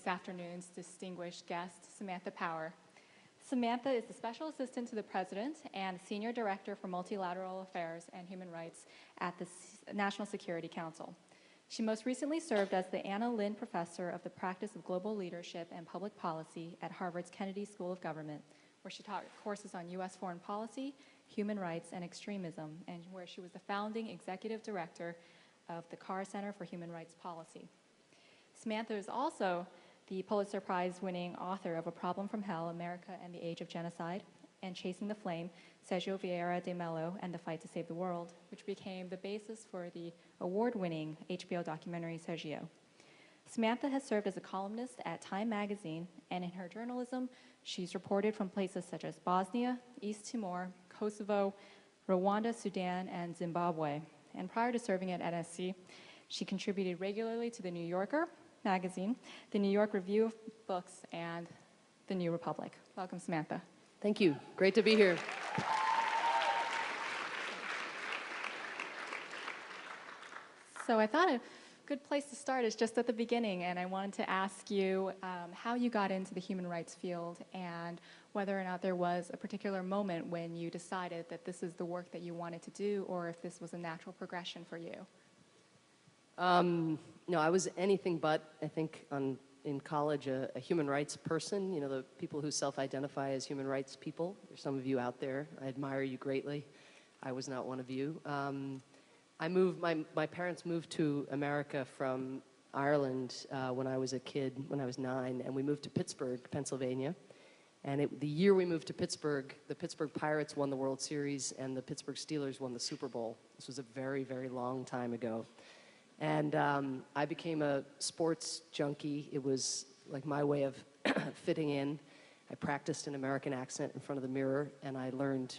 this afternoon's distinguished guest, Samantha Power. Samantha is the Special Assistant to the President and Senior Director for Multilateral Affairs and Human Rights at the National Security Council. She most recently served as the Anna Lynn Professor of the Practice of Global Leadership and Public Policy at Harvard's Kennedy School of Government, where she taught courses on U.S. foreign policy, human rights, and extremism, and where she was the founding executive director of the Carr Center for Human Rights Policy. Samantha is also the Pulitzer Prize-winning author of A Problem from Hell, America and the Age of Genocide, and Chasing the Flame, Sergio Vieira de Mello and the Fight to Save the World, which became the basis for the award-winning HBO documentary Sergio. Samantha has served as a columnist at Time magazine, and in her journalism, she's reported from places such as Bosnia, East Timor, Kosovo, Rwanda, Sudan, and Zimbabwe. And prior to serving at NSC, she contributed regularly to The New Yorker magazine, The New York Review of Books, and The New Republic. Welcome, Samantha. Thank you. Great to be here. So I thought a good place to start is just at the beginning, and I wanted to ask you how you got into the human rights field and whether or not there was a particular moment when you decided that this is the work that you wanted to do, or if this was a natural progression for you. No, I was anything but, I think, in college, a human rights person. You know, the people who self-identify as human rights people. There's some of you out there. I admire you greatly. I was not one of you. My parents moved to America from Ireland when I was a kid, when I was 9, and we moved to Pittsburgh, Pennsylvania. And the year we moved to Pittsburgh, the Pittsburgh Pirates won the World Series and the Pittsburgh Steelers won the Super Bowl. This was a very, very long time ago. And I became a sports junkie. It was like my way of fitting in. I practiced an American accent in front of the mirror, and I learned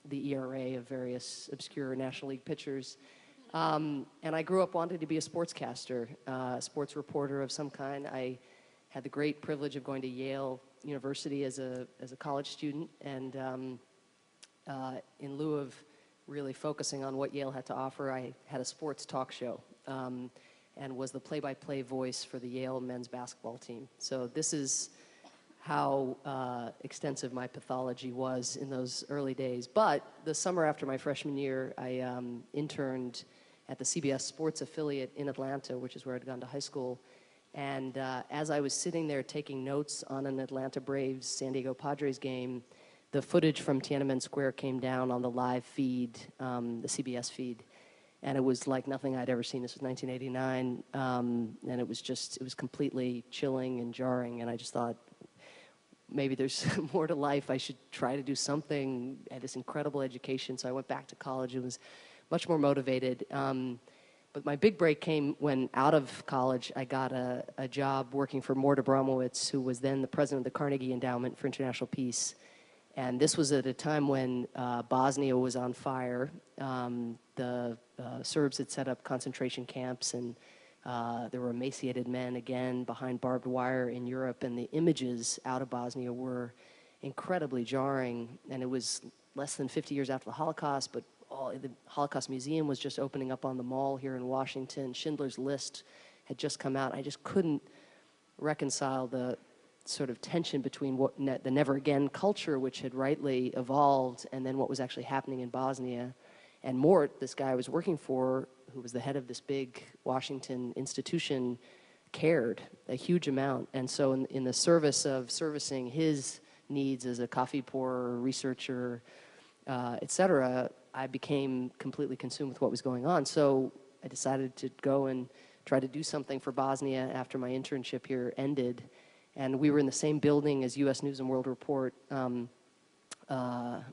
the ERA of various obscure National League pitchers. And I grew up wanting to be a sportscaster, a sports reporter of some kind. I had the great privilege of going to Yale University as a college student, and in lieu of really focusing on what Yale had to offer, I had a sports talk show and was the play-by-play voice for the Yale men's basketball team. So this is how extensive my pathology was in those early days. But the summer after my freshman year, I interned at the CBS Sports affiliate in Atlanta, which is where I'd gone to high school. And as I was sitting there taking notes on an Atlanta Braves San Diego Padres game, the footage from Tiananmen Square came down on the live feed, the CBS feed. And it was like nothing I'd ever seen. This was 1989. And it was completely chilling and jarring. And I just thought, maybe there's more to life. I should try to do something. I had this incredible education. So I went back to college and was much more motivated. But my big break came when, out of college, I got a job working for Mort Abramowitz, who was then the president of the Carnegie Endowment for International Peace. And this was at a time when Bosnia was on fire. The Serbs had set up concentration camps, and there were emaciated men, again, behind barbed wire in Europe. And the images out of Bosnia were incredibly jarring. And it was less than 50 years after the Holocaust, but the Holocaust Museum was just opening up on the Mall here in Washington. Schindler's List had just come out. I just couldn't reconcile the sort of tension between the never again culture, which had rightly evolved, and then what was actually happening in Bosnia. And Mort, this guy I was working for, who was the head of this big Washington institution, cared a huge amount. And so in the service of servicing his needs as a coffee pourer, researcher, et cetera, I became completely consumed with what was going on. So I decided to go and try to do something for Bosnia after my internship here ended. And we were in the same building as U.S. News and World Report,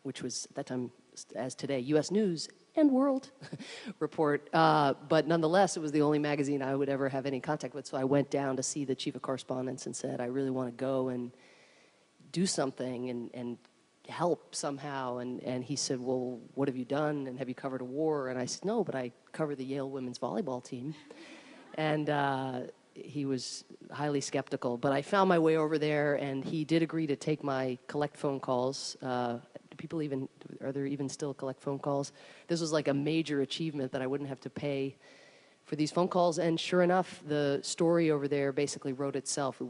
which was at that time, as today, U.S. News and World Report. But nonetheless, it was the only magazine I would ever have any contact with. So I went down to see the chief of correspondence and said, I really want to go and do something and help somehow. And he said, well, what have you done? And have you covered a war? And I said, no, but I covered the Yale women's volleyball team. And he was highly skeptical. But I found my way over there, and he did agree to take my collect phone calls. Are there even still collect phone calls? This was like a major achievement that I wouldn't have to pay for these phone calls. And sure enough, the story over there basically wrote itself. It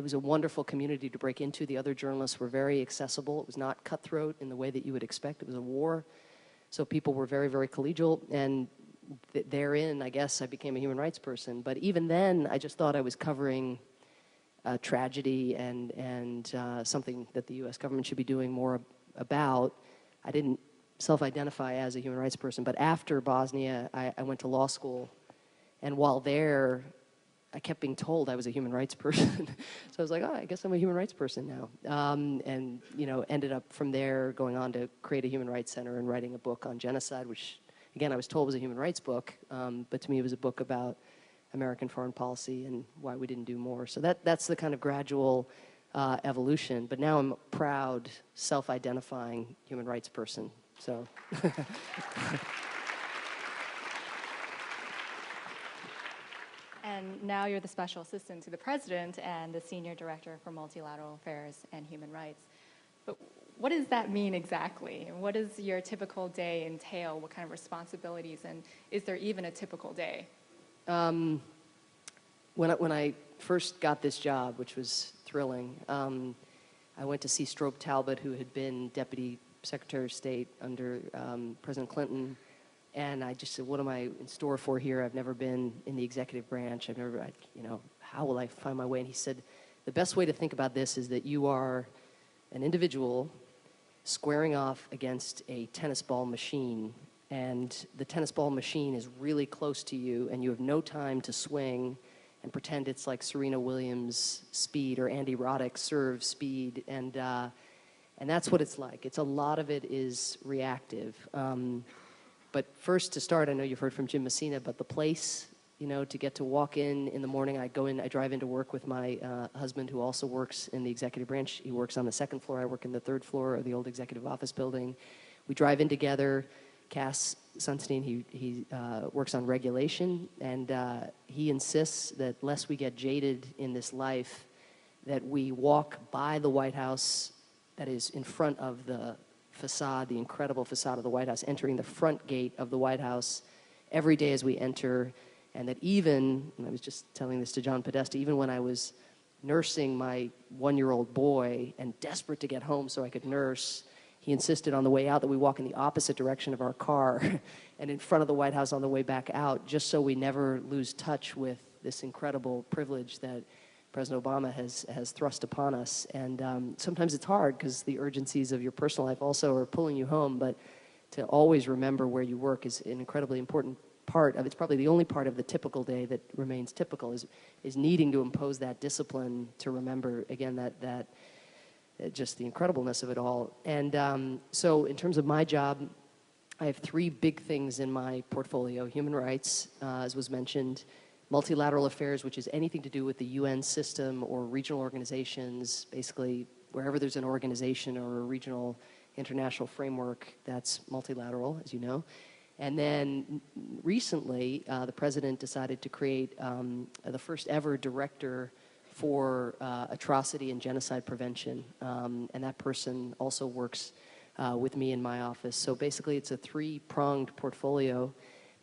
was a wonderful community to break into. The other journalists were very accessible. It was not cutthroat in the way that you would expect. It was a war. So people were very, very collegial. And therein, I guess, I became a human rights person. But even then, I just thought I was covering tragedy and something that the U.S. government should be doing more about. I didn't self-identify as a human rights person. But after Bosnia, I went to law school. And while there, I kept being told I was a human rights person. So I was like, oh, I guess I'm a human rights person now. And, ended up from there going on to create a human rights center and writing a book on genocide, which, again, I was told was a human rights book. But to me, it was a book about American foreign policy and why we didn't do more. So that's the kind of gradual evolution. But now I'm a proud, self-identifying human rights person. So... And now you're the special assistant to the president and the senior director for multilateral affairs and human rights. But what does that mean exactly? What does your typical day entail? What kind of responsibilities? And is there even a typical day? When I first got this job, which was thrilling, I went to see Strobe Talbot, who had been Deputy Secretary of State under President Clinton. And I just said, what am I in store for here? I've never been in the executive branch. How will I find my way? And he said, the best way to think about this is that you are an individual squaring off against a tennis ball machine. And the tennis ball machine is really close to you, and you have no time to swing and pretend it's like Serena Williams' speed or Andy Roddick's serve speed. And that's what it's like. A lot of it is reactive. But first, to start, I know you've heard from Jim Messina, but the place, to get to walk in the morning, I drive into work with my husband, who also works in the executive branch. He works on the second floor. I work in the third floor of the old executive office building. We drive in together. Cass Sunstein, he works on regulation, and he insists that lest we get jaded in this life, that we walk by the White House that is in front of the facade, the incredible facade of the White House, entering the front gate of the White House every day as we enter, and that even, and I was just telling this to John Podesta, even when I was nursing my one-year-old boy and desperate to get home so I could nurse, he insisted on the way out that we walk in the opposite direction of our car and in front of the White House on the way back out, just so we never lose touch with this incredible privilege that President Obama has thrust upon us. And sometimes it's hard because the urgencies of your personal life also are pulling you home, but to always remember where you work is an incredibly important part of, it's probably the only part of the typical day that remains typical, is needing to impose that discipline to remember, again, that just the incredibleness of it all. And so in terms of my job, I have three big things in my portfolio: human rights, as was mentioned, multilateral affairs, which is anything to do with the UN system or regional organizations, basically wherever there's an organization or a regional international framework, that's multilateral, as you know. And then recently, the president decided to create the first ever director for atrocity and genocide prevention. And that person also works with me in my office. So basically, it's a three-pronged portfolio.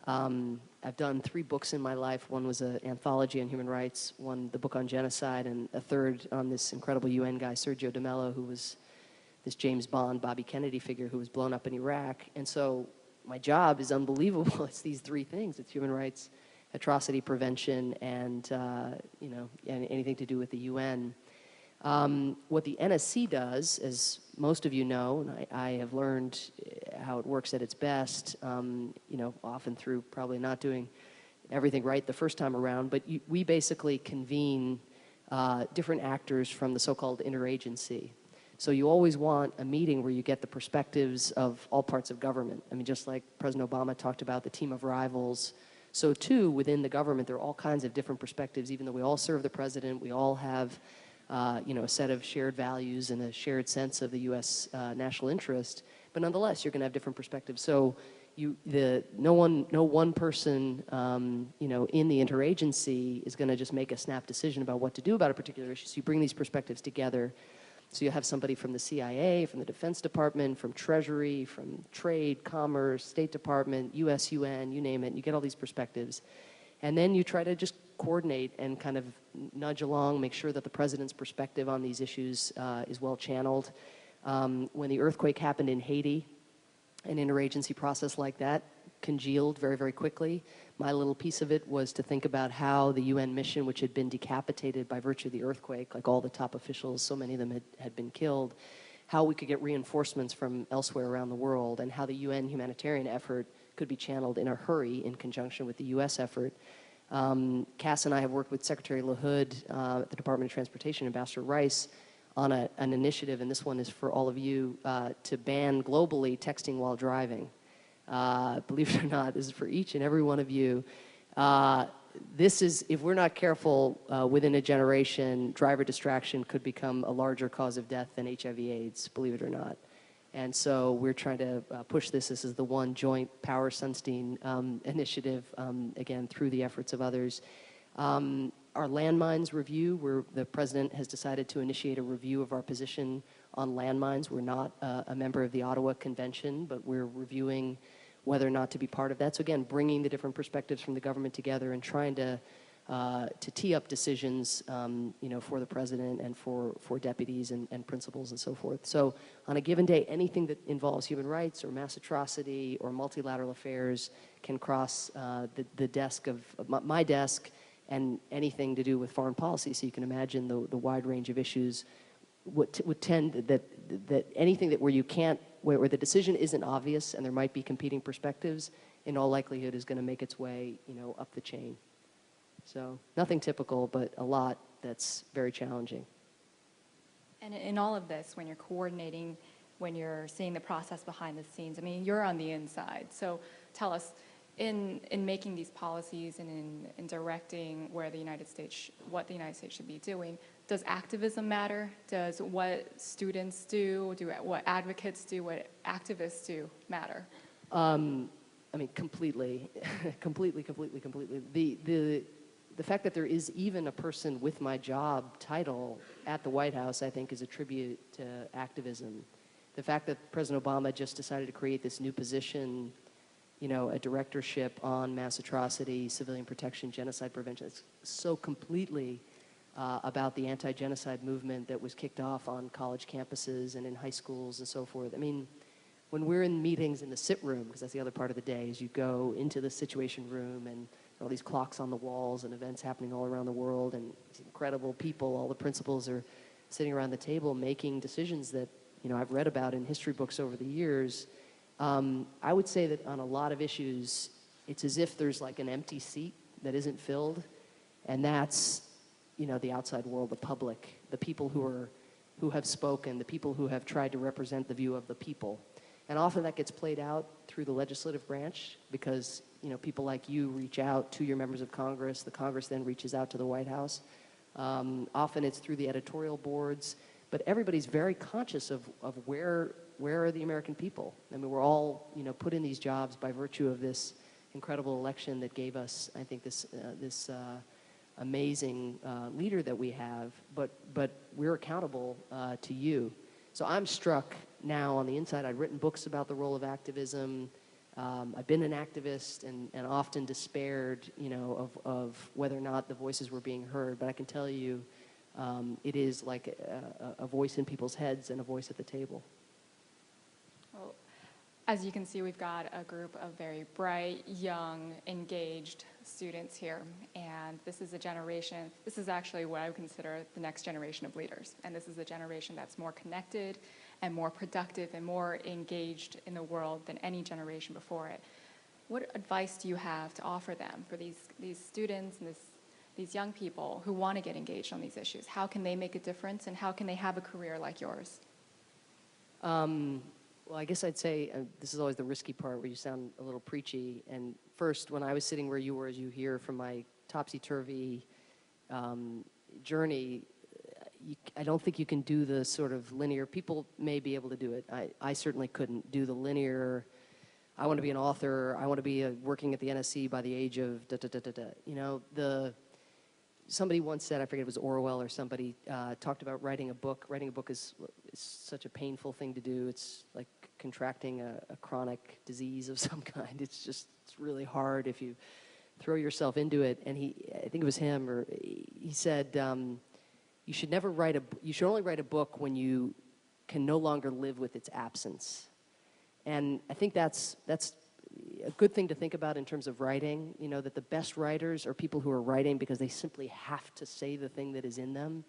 I've done 3 books in my life. One was an anthology on human rights, one the book on genocide, and a third on this incredible UN guy, Sergio de Mello, who was this James Bond, Bobby Kennedy figure who was blown up in Iraq. And so my job is unbelievable. It's these 3 things. It's human rights, atrocity prevention, and anything to do with the UN. What the NSC does, as most of you know, and I have learned how it works at its best, often through probably not doing everything right the first time around, but we basically convene different actors from the so-called interagency. So you always want a meeting where you get the perspectives of all parts of government. I mean, just like President Obama talked about the team of rivals, so too within the government there are all kinds of different perspectives. Even though we all serve the president, we all have a set of shared values and a shared sense of the U.S. National interest, but nonetheless, you're going to have different perspectives. So no one person, in the interagency is going to just make a snap decision about what to do about a particular issue. So you bring these perspectives together. So you have somebody from the CIA, from the Defense Department, from Treasury, from Trade, Commerce, State Department, US, UN, you name it. And you get all these perspectives. And then you try to just coordinate and kind of nudge along, make sure that the president's perspective on these issues is well channeled. When the earthquake happened in Haiti, an interagency process like that congealed very, very quickly. My little piece of it was to think about how the UN mission, which had been decapitated by virtue of the earthquake, like all the top officials, so many of them had been killed, how we could get reinforcements from elsewhere around the world, and how the UN humanitarian effort could be channeled in a hurry in conjunction with the US effort. Cass and I have worked with Secretary LaHood at the Department of Transportation, Ambassador Rice, on an initiative, and this one is for all of you, to ban globally texting while driving. Believe it or not, this is for each and every one of you. This is, if we're not careful, within a generation, driver distraction could become a larger cause of death than HIV/AIDS, believe it or not. And so we're trying to push this. This is the one joint Power Sunstein initiative, again, through the efforts of others. Our landmines review, where the president has decided to initiate a review of our position on landmines. We're not a member of the Ottawa Convention, but we're reviewing whether or not to be part of that. So again, bringing the different perspectives from the government together and trying to tee up decisions, for the president and for deputies and principals and so forth. So on a given day, anything that involves human rights or mass atrocity or multilateral affairs can cross the desk of my desk, and anything to do with foreign policy. So you can imagine the wide range of issues would tend that anything that where the decision isn't obvious and there might be competing perspectives, in all likelihood is going to make its way, up the chain. So nothing typical, but a lot that's very challenging. And in all of this, when you're coordinating, when you're seeing the process behind the scenes, I mean, you're on the inside. So tell us, in making these policies and in directing what the United States should be doing, does activism matter? Does what students do what advocates do, what activists do matter? I mean, completely. completely. The fact that there is even a person with my job title at the White House, I think, is a tribute to activism. The fact that President Obama just decided to create this new position, a directorship on mass atrocity, civilian protection, genocide prevention, it's so completely about the anti-genocide movement that was kicked off on college campuses and in high schools and so forth. I mean, when we're in meetings in the sit room, because that's the other part of the day, is you go into the situation room and there are all these clocks on the walls and events happening all around the world and these incredible people, all the principals are sitting around the table making decisions that, I've read about in history books over the years. I would say that on a lot of issues, it's as if there's like an empty seat that isn't filled, and that's, the outside world, the public, the people who have spoken, the people who have tried to represent the view of the people. And often that gets played out through the legislative branch because, people like you reach out to your members of Congress. The Congress then reaches out to the White House. Often it's through the editorial boards, but everybody's very conscious of where are the American people. I mean, we're all, put in these jobs by virtue of this incredible election that gave us, I think, this amazing leader that we have, but we're accountable to you. So I'm struck now on the inside. I've written books about the role of activism. I've been an activist and often despaired, of whether or not the voices were being heard. But I can tell you, it is like a voice in people's heads and a voice at the table. Well, as you can see, we've got a group of very bright, young, engaged students here. And this is this is actually what I would consider the next generation of leaders. And this is a generation that's more connected and more productive and more engaged in the world than any generation before it. What advice do you have to offer them for these students and these young people who want to get engaged on these issues? How can they make a difference, and how can they have a career like yours? Well, I guess I'd say this is always the risky part where you sound a little preachy. And first, when I was sitting where you were, as you hear from my topsy-turvy journey, I don't think you can do the sort of linear. People may be able to do it. I certainly couldn't do the linear. I want to be an author. I want to be working at the NSC by the age of da-da-da-da-da. somebody once said, I forget it was Orwell or somebody, talked about writing a book. Writing a book is such a painful thing to do. It's like contracting a chronic disease of some kind. It's really hard if you throw yourself into it. And I think it was him, or he said, you should only write a book when you can no longer live with its absence. And I think that's a good thing to think about in terms of writing, that the best writers are people who are writing because they simply have to say the thing that is in them.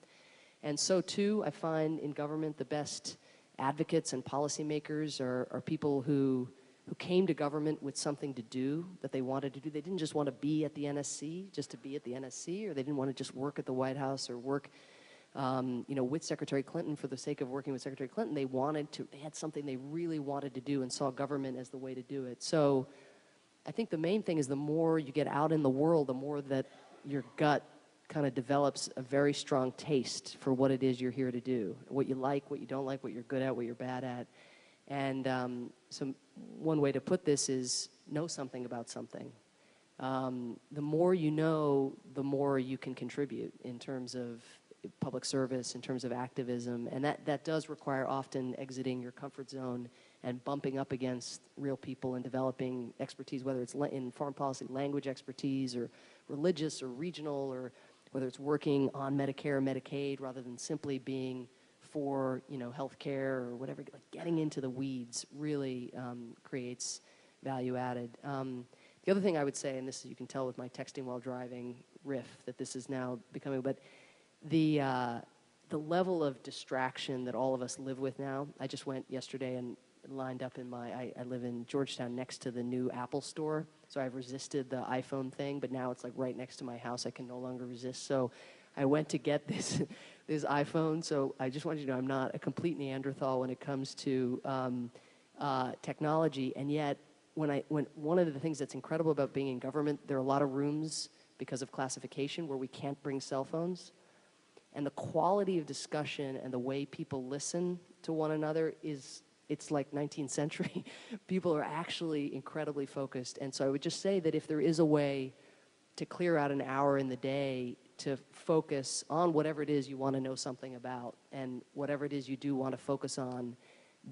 And so, too, I find in government the best advocates and policymakers are people who came to government with something to do that they wanted to do. They didn't just want to be at the NSC just to be at the NSC, or they didn't want to just work at the White House or work with Secretary Clinton for the sake of working with Secretary Clinton. They had something they really wanted to do and saw government as the way to do it. So I think the main thing is the more you get out in the world, the more that your gut kind of develops a very strong taste for what it is you're here to do, what you like, what you don't like, what you're good at, what you're bad at. And so one way to put this is know something about something. The more you know, the more you can contribute in terms of public service, in terms of activism, and that does require often exiting your comfort zone and bumping up against real people and developing expertise, whether it's in foreign policy, language expertise, or religious or regional, or whether it's working on Medicare or Medicaid rather than simply being for health care or whatever. Like getting into the weeds really creates value added. The other thing I would say, and this you can tell with my texting while driving riff, that this is now becoming, but the level of distraction that all of us live with now. I just went yesterday and lined up I live in Georgetown next to the new Apple store, so I've resisted the iPhone thing, but now it's like right next to my house. I can no longer resist. So I went to get this iPhone. So I just want you to know I'm not a complete Neanderthal when it comes to technology, and yet when one of the things that's incredible about being in government, there are a lot of rooms because of classification where we can't bring cell phones. And the quality of discussion and the way people listen to one another it's like 19th century. People are actually incredibly focused. And so I would just say that if there is a way to clear out an hour in the day to focus on whatever it is you want to know something about and whatever it is you do want to focus on,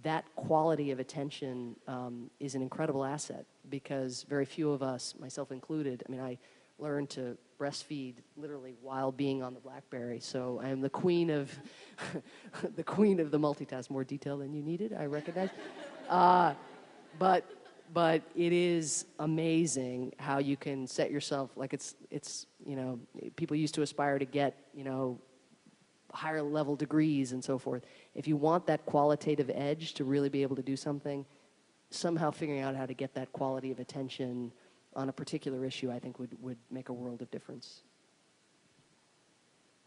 that quality of attention is an incredible asset, because very few of us, myself included, I learned to breastfeed literally while being on the BlackBerry. So I am the queen of the multitask. More detail than you needed, I recognize. But it is amazing how you can set yourself, like it's people used to aspire to get higher level degrees and so forth. If you want that qualitative edge to really be able to do something, somehow figuring out how to get that quality of attention on a particular issue, I think would make a world of difference.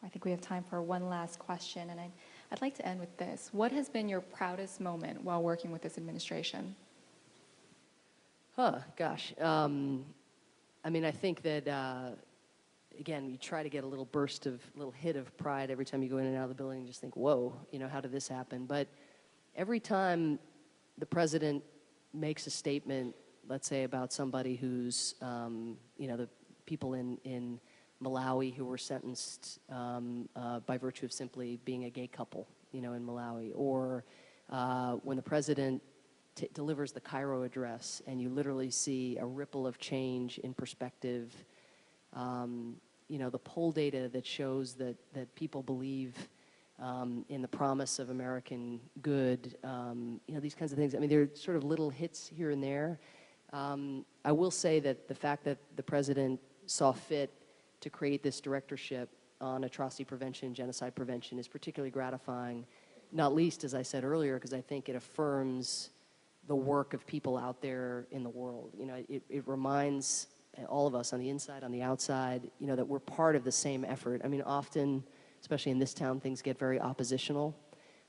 I think we have time for one last question, and I'd like to end with this. What has been your proudest moment while working with this administration? Gosh. I think that, again, you try to get a little hit of pride every time you go in and out of the building and just think, whoa, how did this happen? But every time the president makes a statement, let's say about somebody who's, the people in Malawi who were sentenced by virtue of simply being a gay couple, in Malawi, or when the president delivers the Cairo address and you literally see a ripple of change in perspective, the poll data that shows that people believe in the promise of American good, these kinds of things. They're sort of little hits here and there. I will say that the fact that the president saw fit to create this directorship on atrocity prevention, genocide prevention is particularly gratifying, not least, as I said earlier, because I think it affirms the work of people out there in the world. It reminds all of us on the inside, on the outside, that we're part of the same effort. Often, especially in this town, things get very oppositional.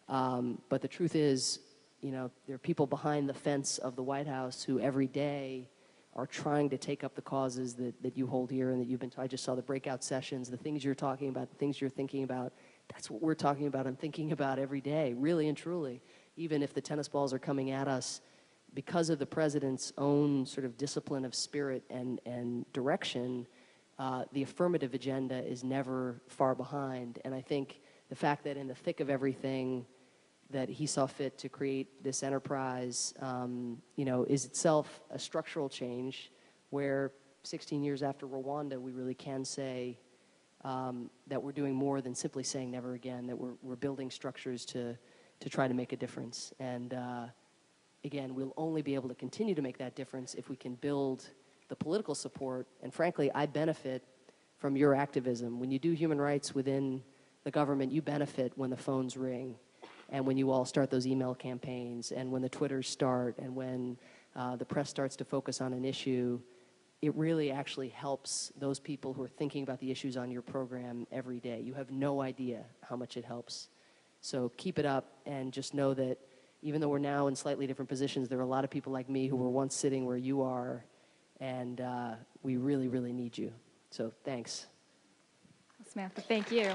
But the truth is, there are people behind the fence of the White House who every day are trying to take up the causes that you hold here and that you've been I just saw the breakout sessions, the things you're talking about, the things you're thinking about. That's what we're talking about and thinking about every day, really and truly. Even if the tennis balls are coming at us, because of the president's own sort of discipline of spirit and direction, the affirmative agenda is never far behind. And I think the fact that in the thick of everything that he saw fit to create this enterprise, is itself a structural change where 16 years after Rwanda, we really can say that we're doing more than simply saying never again, that we're building structures to try to make a difference. And again, we'll only be able to continue to make that difference if we can build the political support. And frankly, I benefit from your activism. When you do human rights within the government, you benefit when the phones ring and when you all start those email campaigns and when the Twitters start and when the press starts to focus on an issue. It really actually helps those people who are thinking about the issues on your program every day. You have no idea how much it helps. So keep it up, and just know that even though we're now in slightly different positions, there are a lot of people like me who were once sitting where you are, and we really, really need you. So thanks. Samantha, thank you.